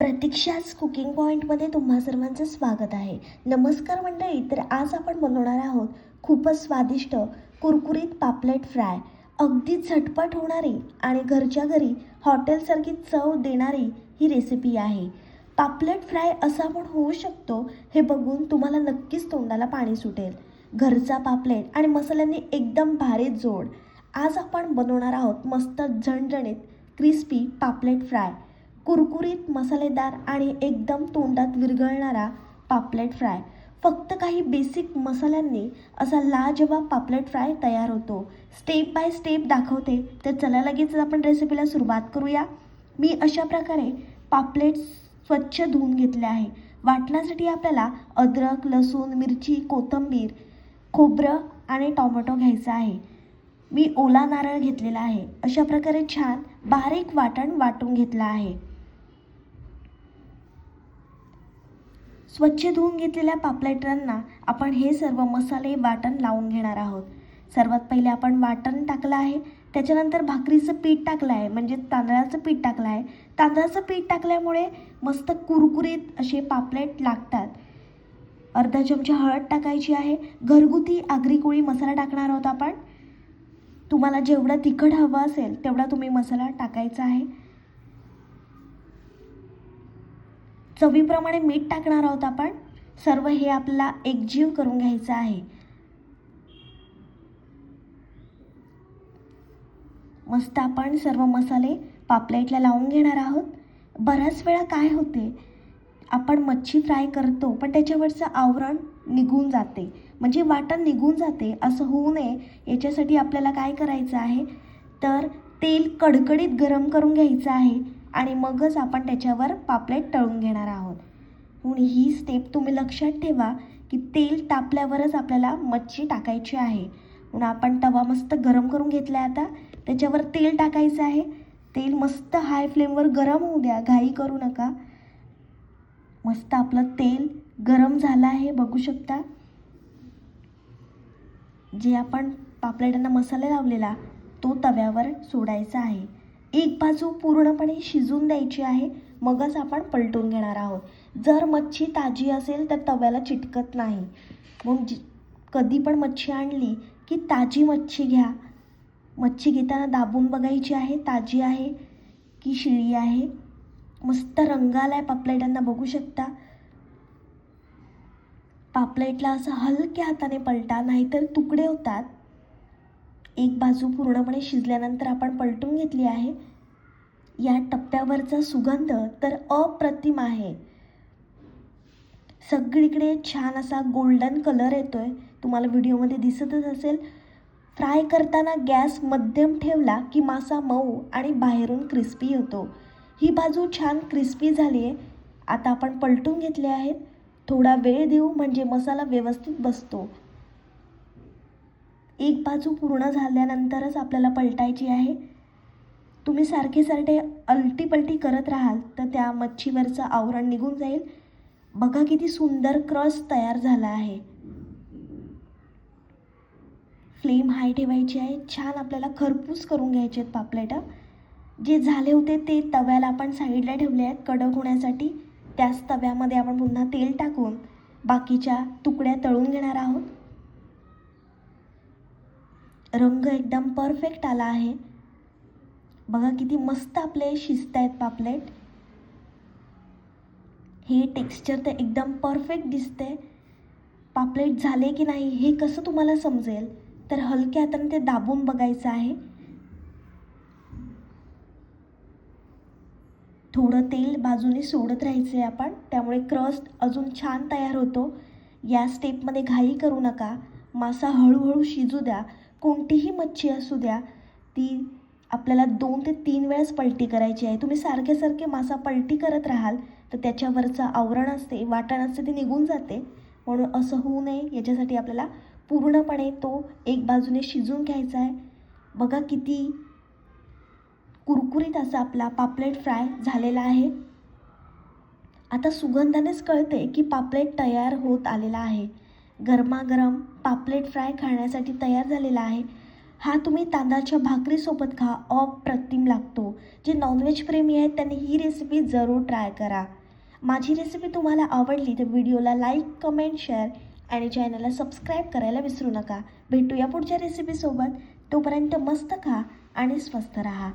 प्रतीक्षाच cooking पॉईंटमध्ये तुम्हा सर्वांचं स्वागत आहे. नमस्कार मंडळी. तर आज आपण बनवणार आहोत खूपच स्वादिष्ट कुरकुरीत पापलेट फ्राय. अगदी झटपट होणारी आणि घरच्या घरी हॉटेलसारखी चव देणारी ही रेसिपी आहे. पापलेट फ्राय असा पण होऊ शकतो हे बघून तुम्हाला नक्कीच तोंडाला पाणी सुटेल. घरचा पापलेट आणि मसाल्यांनी एकदम भारी जोड. आज आपण बनवणार आहोत मस्त झणझणीत क्रिस्पी पापलेट फ्राय. कुरकुरीत मसालेदार आणि एकदम तोंडात विरघळणारा पापलेट फ्राय. फक्त काही बेसिक मसाल्यांनी असा लाजवाब पापलेट फ्राय तयार होतो. स्टेप बाय स्टेप दाखवते, तर चला लगेच आपण रेसिपीला सुरुवात करूया. मी अशा प्रकारे पापलेट स्वच्छ धुवून घेतले आहे. वाटण्यासाठी आपल्याला अद्रक, लसूण, मिरची, कोथिंबीर, खोबरं आणि टोमॅटो घ्यायचा आहे. मी ओला नारळ घेतलेला आहे. अशा प्रकारे छान बारीक वाटून घेतलं आहे. स्वच्छ धुवून घेतलेल्या पापलेटांना आपण हे सर्व मसाले वाटण लावून घेणार आहोत. सर्वात पहिले आपण वाटण टाकलं आहे. त्याच्यानंतर भाकरीचं पीठ टाकलं आहे, म्हणजे तांदळाचं पीठ टाकलं आहे. तांदळाचं पीठ टाकल्यामुळे मस्त कुरकुरीत असे पापलेट लागतात. अर्धा चमचा हळद टाकायची आहे. घरगुती आगरी कोळी मसाला टाकणार आहोत आपण. तुम्हाला जेवढं तिखट हवं असेल तेवढा तुम्ही मसाला टाकायचा आहे. चवीप्रमाणे मीठ टाकणार आहोत आपण. सर्व हे आपल्याला एकजीव करून घ्यायचं आहे. मस्त आपण सर्व मसाले पापलेटला लावून घेणार आहोत. बऱ्याच वेळा काय होते, आपण मच्छी फ्राय करतो पण त्याच्यावरचं आवरण निघून जाते, म्हणजे वाटण निघून जाते. असं होऊ नये याच्यासाठी आपल्याला काय करायचं आहे, तर तेल कडकडीत गरम करून घ्यायचं आहे आणि मगच आपण त्याच्यावर पापलेट तळून घेणार आहोत. म्हणून ही स्टेप तुम्ही लक्षात ठेवा की तेल तापल्यावरच आपल्याला मच्छी टाकायची आहे. म्हणून आपण तवा मस्त गरम करून घेतला आहे. आता त्याच्यावर तेल टाकायचं आहे. तेल मस्त हाय फ्लेमवर गरम होऊ द्या, घाई करू नका. मस्त आपलं तेल गरम झालं आहे, बघू शकता. जे आपण पापलेटांना मसाला लावलेला तो तव्यावर सोडायचा आहे. एक बाजू पूर्णपणे शिजून द्यायची आहे, मगच आपण पलटून घेणार आहोत. जर मच्छी ताजी असेल तर तव्याला चिटकत नाही. म्हणून कधी पण मच्छी आणली की ताजी मच्छी घ्या. मच्छी घेताना दाबून बघायची आहे ताजी आहे की शिळी आहे. मस्त रंग आलाय पापलेटांना, बघू शकता. पापलेटला असं हलक्या हाताने पलटा, नाहीतर तुकडे होतात. एक बाजू पूर्णपणे शिजल्यानंतर आपण पलटून घेतली आहे. या टप्प्यावरचा सुगंध तर अप्रतिम आहे. सगळीकडे छान असा गोल्डन कलर येतोय, तुम्हाला व्हिडिओमध्ये दिसतच असेल. फ्राय करताना गॅस मध्यम ठेवला की मासा मऊ आणि बाहेरून क्रिस्पी होतो. ही बाजू छान क्रिस्पी झाली आहे. आता आपण पलटून घेतले आहेत. थोडा वेळ देऊ म्हणजे मसाला व्यवस्थित बसतो. एक बाजू पूर्ण झाल्यानंतरच आपल्याला पलटायची आहे. तुम्ही सारखे सारखे अलटी करत राहाल तर त्या मच्छीवरचं आवरण निघून जाईल. बघा किती सुंदर क्रस्ट तयार झाला आहे. फ्लेम हाय ठेवायची आहे. छान आपल्याला खरपूस करून घ्यायचे आहेत पापलेट. जे झाले होते ते तव्याला आपण साईडला ठेवले आहेत कडक होण्यासाठी. त्याच तव्यामध्ये आपण पुन्हा तेल टाकून बाकीच्या तुकड्या तळून घेणार आहोत. रंग एकदम परफेक्ट आला आहे. बघा किती मस्त आपले शिजत आहेत पापलेट. हे टेक्स्चर तर एकदम परफेक्ट दिसते. पापलेट झाले की नाही हे कसं तुम्हाला समजेल, तर हलक्या हाताने ते दाबून बघायचं आहे. थोडं तेल बाजूने सोडत राहायचं आहे आपण, त्यामुळे क्रस्ट अजून छान तयार होतो. या स्टेपमध्ये घाई करू नका. मासा हळूहळू शिजू द्या. कोणतीही मच्छी असू द्या, ती आपल्याला 2 ते 3 वेळेस पलटी करायची आहे. तुम्ही सारखे मासा पलटी करत राहाल तर त्याच्यावरचं आवरण असते, वाटण असते, ते निघून जाते. म्हणून असं होऊ नये याच्यासाठी आपल्याला पूर्णपणे तो एक बाजूने शिजून घ्यायचा आहे. बघा किती कुरकुरीत असा आपला पापलेट फ्राय झालेला आहे. आता सुगंधानेच कळते की पापलेट तयार होत आलेला आहे. गरमागरम पापलेट फ्राय खाण्यासाठी तयार झालेला आहे. हा तुम्ही तांदळाच्या भाकरीसोबत खा, अप्रतिम लागतो. जे नॉनव्हेज प्रेमी आहेत त्यांनी ही रेसिपी जरूर ट्राय करा. माझी रेसिपी तुम्हाला आवडली तर व्हिडिओला लाईक, कमेंट, शेअर आणि चॅनलला सबस्क्राईब करायला विसरू नका. भेटूया पुढच्या रेसिपीसोबत. तोपर्यंत मस्त खा आणि स्वस्थ राहा.